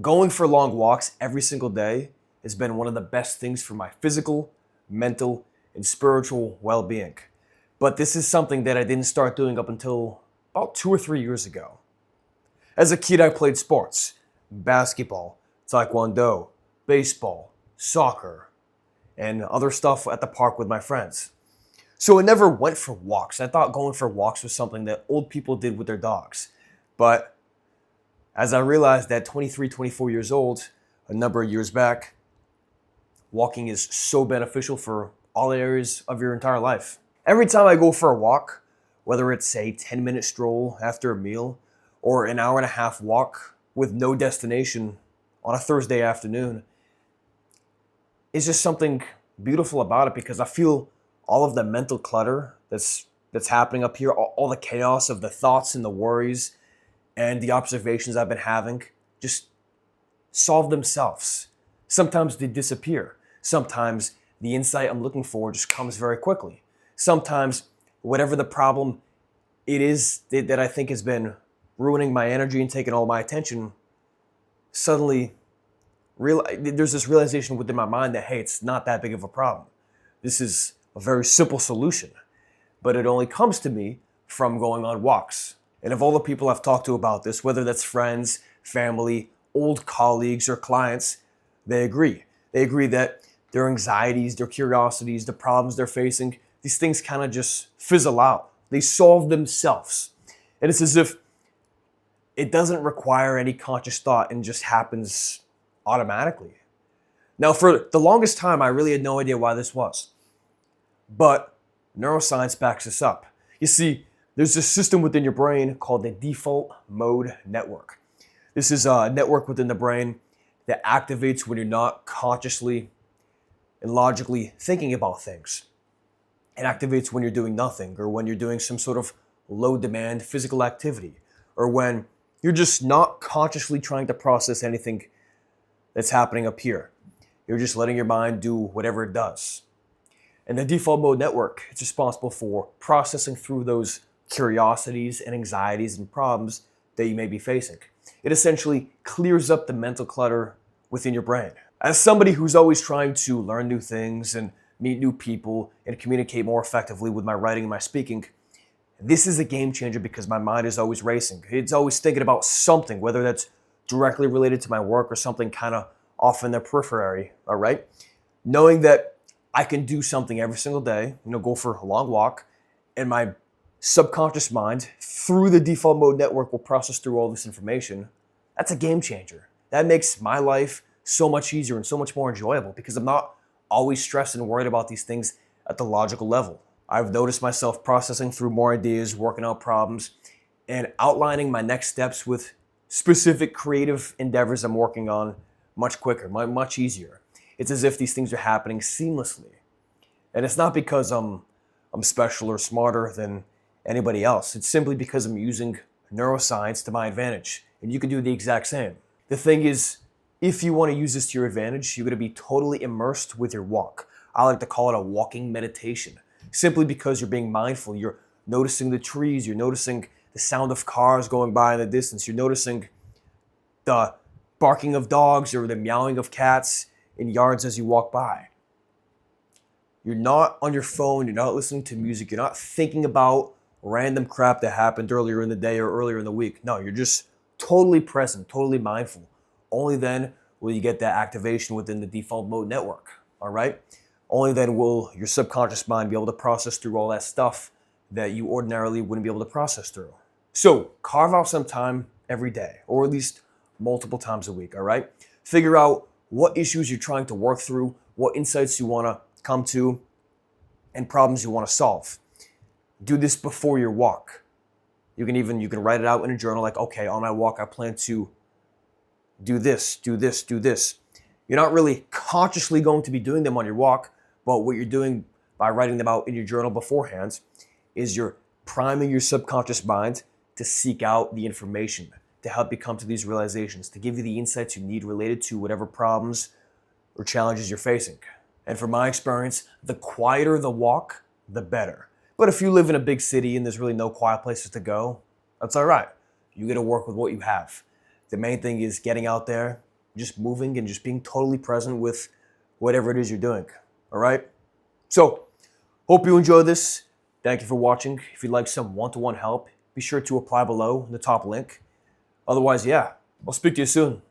Going for long walks every single day has been one of the best things for my physical, mental, and spiritual well-being. But this is something that I didn't start doing up until about 2 or 3 years ago. As a kid, I played sports: basketball, taekwondo, baseball, soccer, and other stuff at the park with my friends. So I never went for walks. I thought going for walks was something that old people did with their dogs. But as I realized at 23, 24 years old, a number of years back, walking is so beneficial for all areas of your entire life. Every time I go for a walk, whether it's a 10-minute stroll after a meal or an hour and a half walk with no destination on a Thursday afternoon, it's just something beautiful about it because I feel all of the mental clutter that's happening up here, all the chaos of the thoughts and the worries and the observations I've been having just solve themselves. Sometimes they disappear. Sometimes the insight I'm looking for just comes very quickly. Sometimes whatever the problem it is that I think has been ruining my energy and taking all my attention, suddenly there's this realization within my mind that, hey, it's not that big of a problem. This is a very simple solution, but it only comes to me from going on walks. And of all the people I've talked to about this, whether that's friends, family, old colleagues, or clients, they agree. They agree that their anxieties, their curiosities, the problems they're facing, these things kind of just fizzle out. They solve themselves. And it's as if it doesn't require any conscious thought and just happens automatically. Now, for the longest time, I really had no idea why this was. But neuroscience backs this up. You see, there's a system within your brain called the default mode network. This is a network within the brain that activates when you're not consciously and logically thinking about things. It activates when you're doing nothing, or when you're doing some sort of low demand physical activity, or when you're just not consciously trying to process anything that's happening up here. You're just letting your mind do whatever it does. And the default mode network is responsible for processing through those curiosities and anxieties and problems that you may be facing. It essentially clears up the mental clutter within your brain. As somebody who's always trying to learn new things and meet new people and communicate more effectively with my writing and my speaking, this is a game changer because my mind is always racing. It's always thinking about something, whether that's directly related to my work or something kind of off in the periphery, all right? Knowing that I can do something every single day, go for a long walk, and my subconscious mind, through the default mode network, will process through all this information. That's a game changer. That makes my life so much easier and so much more enjoyable because I'm not always stressed and worried about these things at the logical level. I've noticed myself processing through more ideas, working out problems, and outlining my next steps with specific creative endeavors I'm working on much quicker, much easier. It's as if these things are happening seamlessly. And it's not because I'm special or smarter than anybody else. It's simply because I'm using neuroscience to my advantage. And you can do the exact same. The thing is, if you want to use this to your advantage, you're going to be totally immersed with your walk. I like to call it a walking meditation. Simply because you're being mindful. You're noticing the trees. You're noticing the sound of cars going by in the distance. You're noticing the barking of dogs or the meowing of cats in yards as you walk by. You're not on your phone. You're not listening to music. You're not thinking about random crap that happened earlier in the day or earlier in the week. No, you're just totally present, totally mindful. Only then will you get that activation within the default mode network, all right? Only then will your subconscious mind be able to process through all that stuff that you ordinarily wouldn't be able to process through. So carve out some time every day, or at least multiple times a week, all right? Figure out what issues you're trying to work through, what insights you want to come to, and problems you want to solve. Do this before your walk. You can write it out in a journal like, okay, on my walk I plan to do this, do this, do this. You're not really consciously going to be doing them on your walk, but what you're doing by writing them out in your journal beforehand is you're priming your subconscious mind to seek out the information, to help you come to these realizations, to give you the insights you need related to whatever problems or challenges you're facing. And from my experience, the quieter the walk, the better. But if you live in a big city and there's really no quiet places to go, that's all right. You get to work with what you have. The main thing is getting out there, just moving and just being totally present with whatever it is you're doing. All right? So, hope you enjoyed this. Thank you for watching. If you'd like some one-to-one help, be sure to apply below in the top link. Otherwise, yeah, I'll speak to you soon.